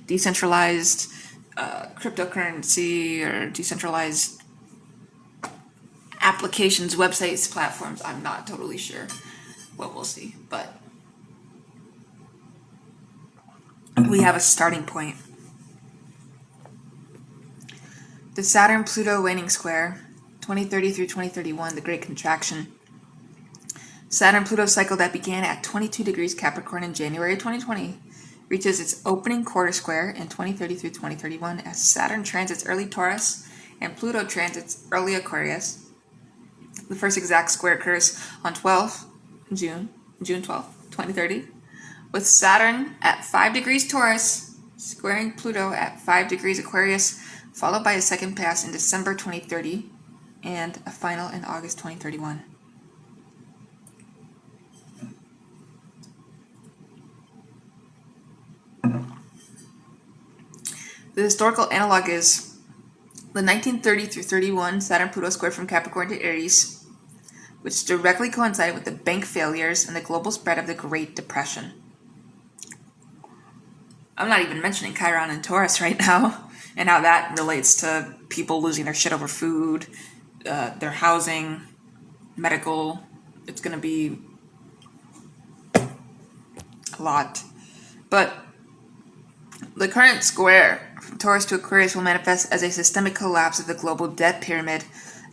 decentralized cryptocurrency or decentralized applications, websites, platforms. I'm not totally sure what we'll see, but we have a starting point. The Saturn-Pluto waning square, 2030 through 2031, the Great Contraction. Saturn-Pluto cycle that began at 22 degrees Capricorn in January 2020 reaches its opening quarter square in 2030 through 2031 as Saturn transits early Taurus and Pluto transits early Aquarius. The first exact square occurs on June 12th, 2030, with Saturn at 5 degrees Taurus squaring Pluto at 5 degrees Aquarius, followed by a second pass in December 2030 and a final in August 2031. The historical analog is the 1930 through 31 Saturn-Pluto square from Capricorn to Aries, which directly coincided with the bank failures and the global spread of the Great Depression. I'm not even mentioning Chiron and Taurus right now, and how that relates to people losing their shit over food, their housing, medical. It's going to be a lot. But the current square from Taurus to Aquarius will manifest as a systemic collapse of the global debt pyramid,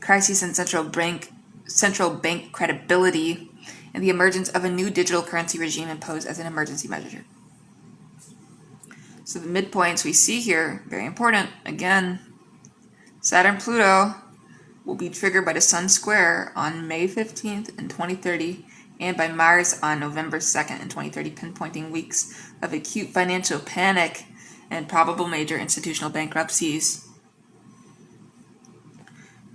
crises in central bank credibility, and the emergence of a new digital currency regime imposed as an emergency measure. So the midpoints we see here, very important. Again, Saturn-Pluto will be triggered by the Sun square on May 15th in 2030 and by Mars on November 2nd in 2030, pinpointing weeks of acute financial panic and probable major institutional bankruptcies.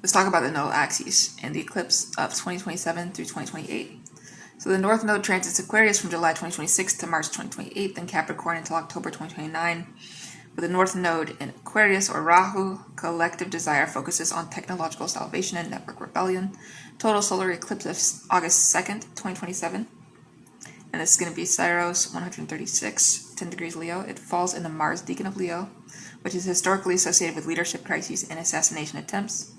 Let's talk about the nodal axes and the eclipse of 2027 through 2028. So the North Node transits Aquarius from July 2026 to March 2028, then Capricorn until October 2029. With the North Node in Aquarius or Rahu, collective desire focuses on technological salvation and network rebellion. Total solar eclipse of August 2nd, 2027. And this is going to be Syros 136, 10 degrees Leo. It falls in the Mars decan of Leo, which is historically associated with leadership crises and assassination attempts.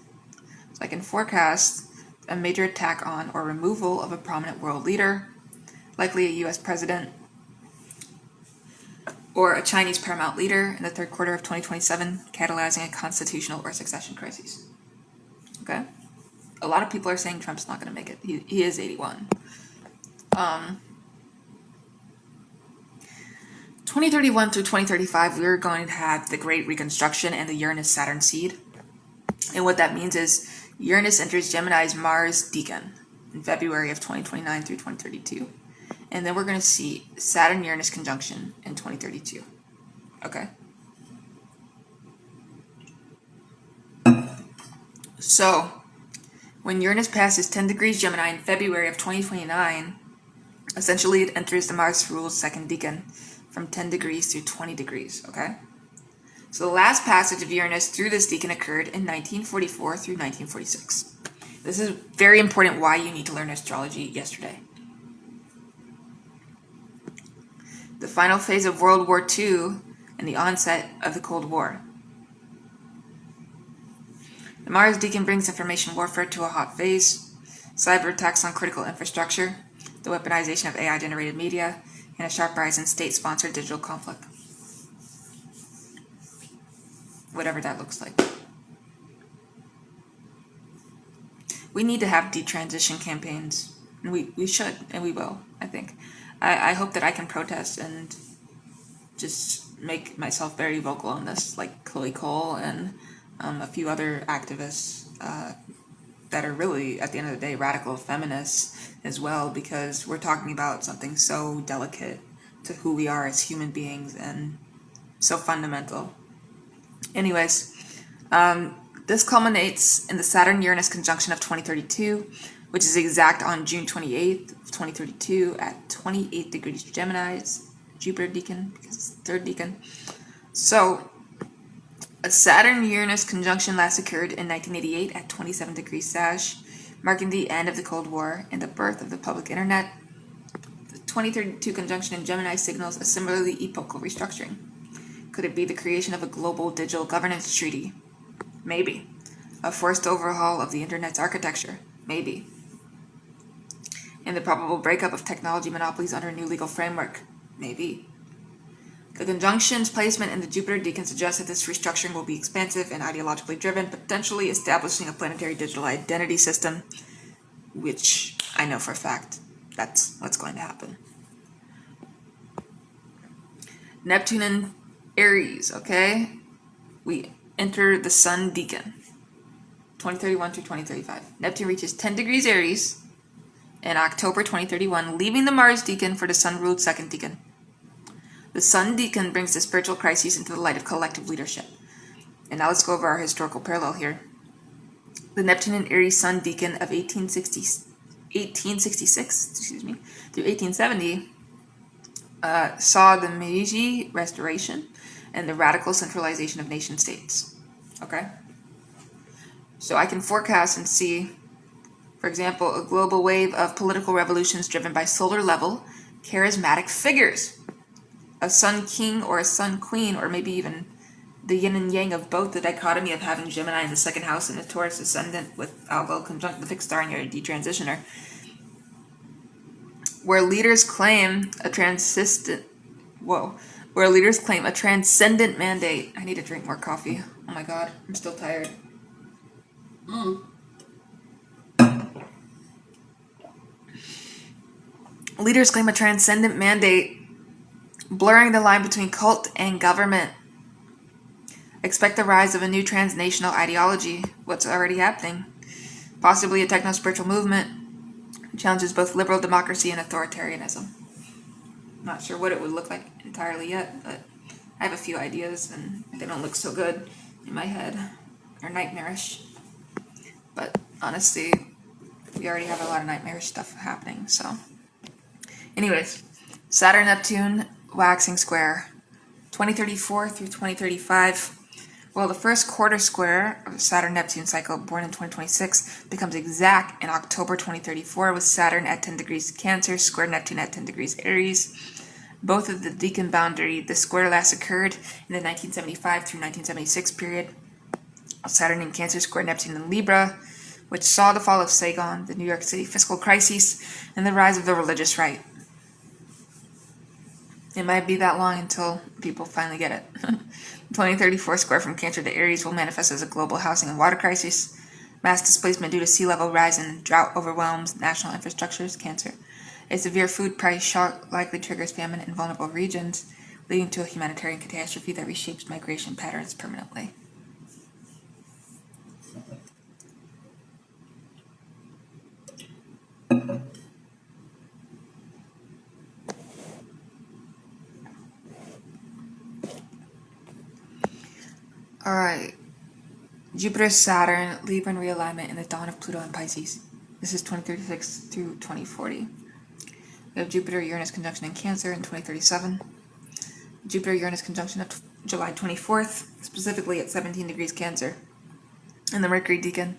So I can forecast a major attack on or removal of a prominent world leader, likely a US president, or a Chinese paramount leader in the third quarter of 2027, catalyzing a constitutional or succession crisis. Okay? A lot of people are saying Trump's not going to make it. He is 81. 2031 through 2035, we're going to have the Great Reconstruction and the Uranus-Saturn seed. And what that means is Uranus enters Gemini's Mars decan in February of 2029 through 2032. And then we're going to see Saturn-Uranus conjunction in 2032. Okay? So, when Uranus passes 10 degrees Gemini in February of 2029, essentially it enters the Mars-ruled second decan from 10 degrees through 20 degrees, okay? So the last passage of Uranus through this decan occurred in 1944 through 1946. This is very important why you need to learn astrology yesterday. The final phase of World War II and the onset of the Cold War. The Mars decan brings information warfare to a hot phase, cyber attacks on critical infrastructure, the weaponization of AI-generated media, and a sharp rise in state-sponsored digital conflict. Whatever that looks like. We need to have detransition campaigns. And we should, and we will, I think. I hope that I can protest and just make myself very vocal on this, like Chloe Cole and a few other activists that are really, at the end of the day, radical feminists as well, because we're talking about something so delicate to who we are as human beings and so fundamental. Anyways, this culminates in the Saturn-Uranus conjunction of 2032, which is exact on June 28th of 2032 at 28 degrees Gemini's Jupiter decan, because it's the third decan. So, a Saturn-Uranus conjunction last occurred in 1988 at 27 degrees Sag, marking the end of the Cold War and the birth of the public internet. The 2032 conjunction in Gemini signals a similarly epochal restructuring. Could it be the creation of a global digital governance treaty? Maybe. A forced overhaul of the internet's architecture? Maybe. And the probable breakup of technology monopolies under a new legal framework? Maybe. The conjunction's placement in the Jupiter decan suggests that this restructuring will be expansive and ideologically driven, potentially establishing a planetary digital identity system, which I know for a fact that's what's going to happen. Neptune in Aries, okay? We enter the Sun decan, 2031 through 2035. Neptune reaches 10 degrees Aries in October 2031, leaving the Mars decan for the Sun-ruled second decan. The Sun decan brings the spiritual crises into the light of collective leadership. And now let's go over our historical parallel here. The Neptune and Aries Sun decan of 1866 through 1870 saw the Meiji Restoration and the radical centralization of nation states. Okay? So I can forecast and see, for example, a global wave of political revolutions driven by solar level, charismatic figures. A Sun King or a Sun Queen, or maybe even the yin and yang of both, the dichotomy of having Gemini in the second house and a Taurus ascendant with Algol conjunct the fixed star in your detransitioner. where leaders claim a transcendent mandate. I need to drink more coffee. Oh my god, I'm still tired. Leaders claim a transcendent mandate, blurring the line between cult and government. Expect the rise of a new transnational ideology, what's already happening. Possibly a techno-spiritual movement, challenges both liberal democracy and authoritarianism. Not sure what it would look like entirely yet, but I have a few ideas and they don't look so good in my head. They're nightmarish. But honestly, we already have a lot of nightmarish stuff happening, so. Anyways, Saturn-Neptune waxing square, 2034 through 2035. Well, the first quarter square of the Saturn-Neptune cycle, born in 2026, becomes exact in October 2034 with Saturn at 10 degrees Cancer, square Neptune at 10 degrees Aries. Both of the decan boundary, the square last occurred in the 1975 through 1976 period. Saturn in Cancer, square Neptune in Libra, which saw the fall of Saigon, the New York City fiscal crisis, and the rise of the religious right. It might be that long until people finally get it. 2034 square from Cancer to Aries will manifest as a global housing and water crisis. Mass displacement due to sea level rise and drought overwhelms national infrastructures, Cancer. A severe food price shock likely triggers famine in vulnerable regions, leading to a humanitarian catastrophe that reshapes migration patterns permanently. Alright. Jupiter, Saturn, Libra in realignment, and the dawn of Pluto in Pisces. This is 2036 through 2040. We have Jupiter, Uranus conjunction in Cancer in 2037. Jupiter, Uranus conjunction of July 24th, specifically at 17 degrees Cancer. And the Mercury decan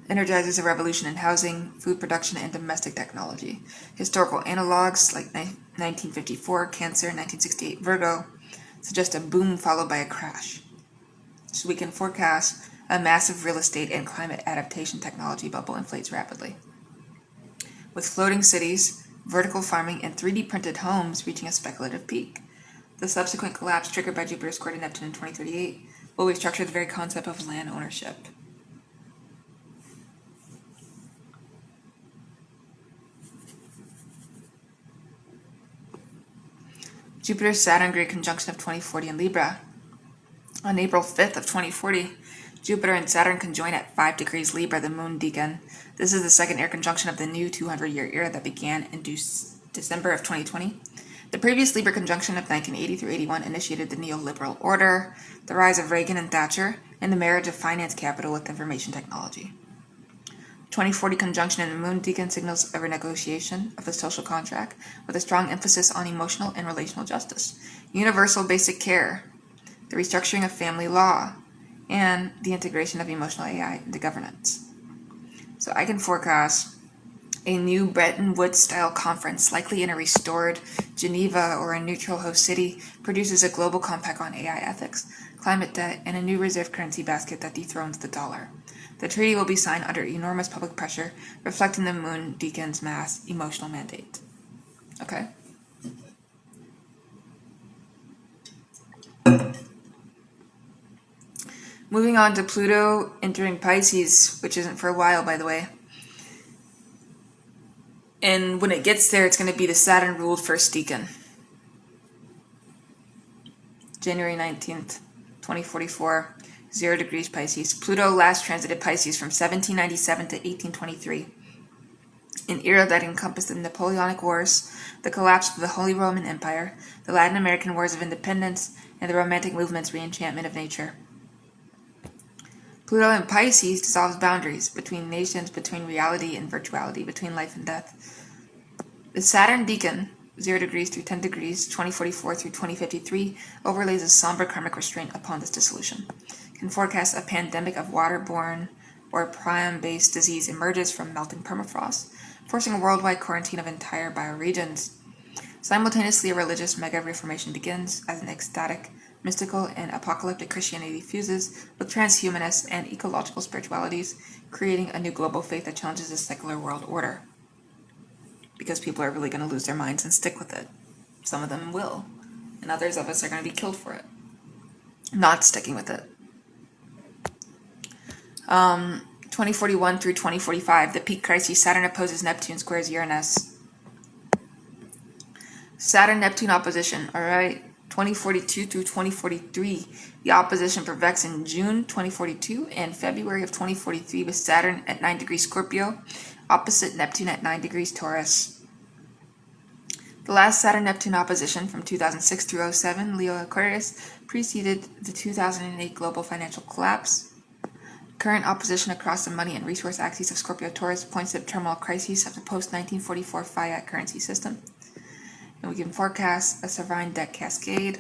energizes a revolution in housing, food production, and domestic technology. Historical analogs like 1954 Cancer, 1968 Virgo suggest a boom followed by a crash. So we can forecast a massive real estate and climate adaptation technology bubble inflates rapidly, with floating cities, vertical farming, and 3D printed homes reaching a speculative peak. The subsequent collapse triggered by Jupiter square to Neptune in 2038 will restructure the very concept of land ownership. Jupiter-Saturn great conjunction of 2040 in Libra. On April 5th of 2040, Jupiter and Saturn conjoin at 5 degrees Libra, the moon decan. This is the second air conjunction of the new 200-year era that began in December of 2020. The previous Libra conjunction of 1980 through 81 initiated the neoliberal order, the rise of Reagan and Thatcher, and the marriage of finance capital with information technology. 2040 conjunction in the moon decan signals a renegotiation of the social contract with a strong emphasis on emotional and relational justice, universal basic care, the restructuring of family law, and the integration of emotional AI into governance. So I can forecast a new Bretton Woods-style conference, likely in a restored Geneva or a neutral host city, produces a global compact on AI ethics, climate debt, and a new reserve currency basket that dethrones the dollar. The treaty will be signed under enormous public pressure, reflecting the moon decan's mass emotional mandate. Okay? Moving on to Pluto entering Pisces, which isn't for a while, by the way. And when it gets there, it's going to be the Saturn-ruled first decan. January 19th, 2044, 0 degrees Pisces. Pluto last transited Pisces from 1797 to 1823, an era that encompassed the Napoleonic Wars, the collapse of the Holy Roman Empire, the Latin American Wars of Independence, and the Romantic movement's reenchantment of nature. Pluto in Pisces dissolves boundaries between nations, between reality and virtuality, between life and death. The Saturn decan, 0 degrees through 10 degrees, 2044 through 2053, overlays a somber karmic restraint upon this dissolution. Can forecast a pandemic of waterborne or prion-based disease emerges from melting permafrost, forcing a worldwide quarantine of entire bioregions. Simultaneously, a religious mega-reformation begins as an ecstatic, mystical, and apocalyptic Christianity fuses with transhumanist and ecological spiritualities, creating a new global faith that challenges the secular world order. because people are really going to lose their minds and stick with it. Some of them will, and others of us are going to be killed for it, not sticking with it. 2041 through 2045, the peak crisis, Saturn opposes Neptune squares Uranus. Saturn-Neptune opposition, all right. 2042 through 2043, the opposition perfects in June 2042 and February of 2043 with Saturn at 9 degrees Scorpio, opposite Neptune at 9 degrees Taurus. The last Saturn-Neptune opposition from 2006 through 07, Leo Aquarius, preceded the 2008 global financial collapse. Current opposition across the money and resource axes of Scorpio-Taurus points to terminal crises of the post-1944 fiat currency system. And we can forecast a sovereign debt cascade,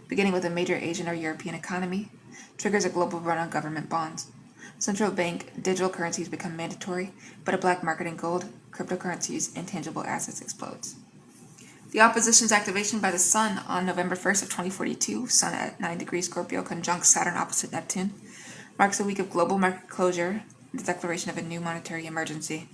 beginning with a major Asian or European economy, triggers a global run on government bonds. Central bank digital currencies become mandatory, but a black market in gold, cryptocurrencies, and tangible assets explodes. The opposition's activation by the Sun on November 1st of 2042, Sun at 9 degrees Scorpio conjunct Saturn opposite Neptune, marks a week of global market closure and the declaration of a new monetary emergency.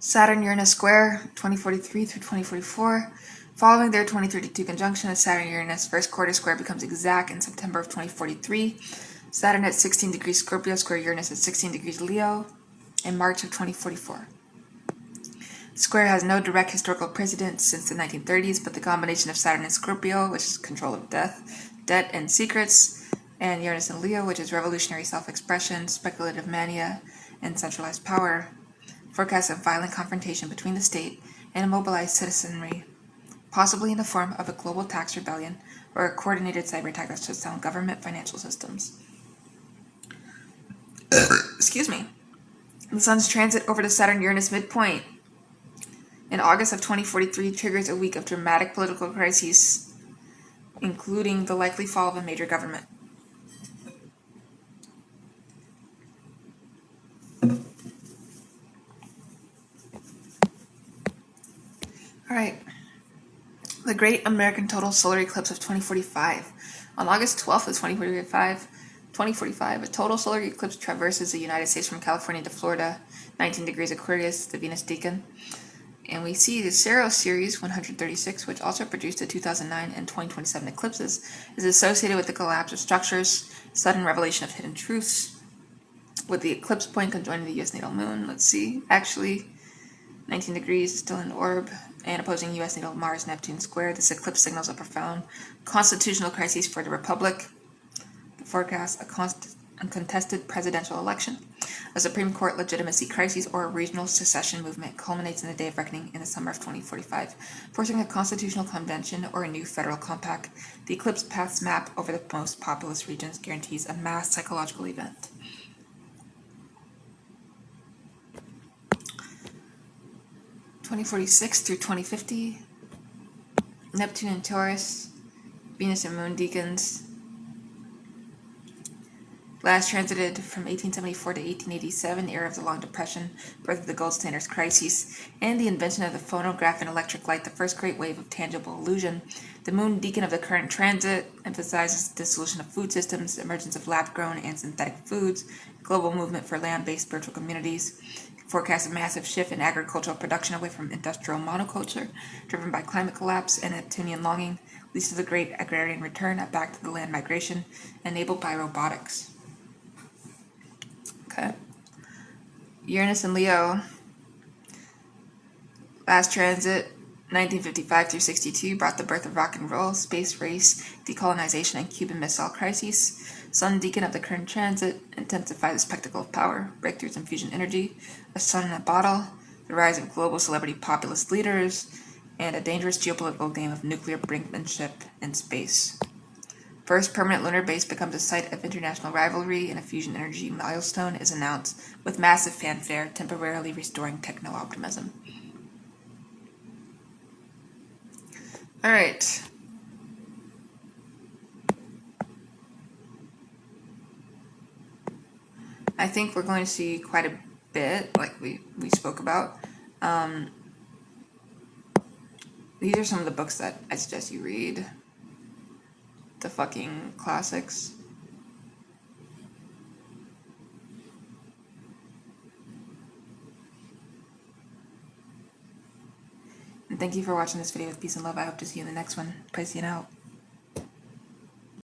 Saturn-Uranus square, 2043 through 2044. Following their 2032 conjunction, a Saturn-Uranus first quarter square becomes exact in September of 2043. Saturn at 16 degrees Scorpio square Uranus at 16 degrees Leo in March of 2044. The square has no direct historical precedent since the 1930s, but the combination of Saturn and Scorpio, which is control of death, debt, and secrets, and Uranus and Leo, which is revolutionary self-expression, speculative mania, and centralized power, forecasts a violent confrontation between the state and immobilized citizenry, possibly in the form of a global tax rebellion or a coordinated cyber attack that shuts down government financial systems. Excuse me. The Sun's transit over the Saturn-Uranus midpoint in August of 2043 triggers a week of dramatic political crises, including the likely fall of a major government. All right. The Great American Total Solar Eclipse of 2045. On August 12th of 2045, a total solar eclipse traverses the United States from California to Florida, 19 degrees Aquarius, the Venus Decan. And we see the Ceres series 136, which also produced the 2009 and 2027 eclipses, is associated with the collapse of structures, sudden revelation of hidden truths, with the eclipse point conjoining the U.S. natal moon. Let's see, actually, 19 degrees is still in orb, and opposing U.S. natal Mars Neptune square. This eclipse signals a profound constitutional crisis for the Republic. The forecast, a contested presidential election, a Supreme Court legitimacy crisis, or a regional secession movement culminates in the day of reckoning in the summer of 2045, forcing a constitutional convention or a new federal compact. The eclipse path's map over the most populous regions guarantees a mass psychological event. (2046 through 2050), Neptune and Taurus, Venus and Moon Deacons. Last transited from 1874 to 1887, era of the Long Depression, birth of the gold standards crisis, and the invention of the phonograph and electric light, the first great wave of tangible illusion. The Moon Deacon of the current transit emphasizes the dissolution of food systems, emergence of lab-grown and synthetic foods, global movement for land-based spiritual communities, forecasts a massive shift in agricultural production away from industrial monoculture, driven by climate collapse and Neptunian longing, leads to the great agrarian return back to the land migration, enabled by robotics. Okay. Uranus and Leo. Last transit, 1955 through 62, brought the birth of rock and roll, space race, decolonization, and Cuban Missile Crises. Sun Deacon of the current transit intensifies the spectacle of power, breakthroughs in fusion energy, a sun in a bottle, the rise of global celebrity populist leaders, and a dangerous geopolitical game of nuclear brinkmanship in space. First permanent lunar base becomes a site of international rivalry, and a fusion energy milestone is announced, with massive fanfare temporarily restoring techno-optimism. All right. I think we're going to see quite a bit, like we spoke about. These are some of the books that I suggest you read. The fucking classics. And thank you for watching this video with peace and love. I hope to see you in the next one. Piscean out.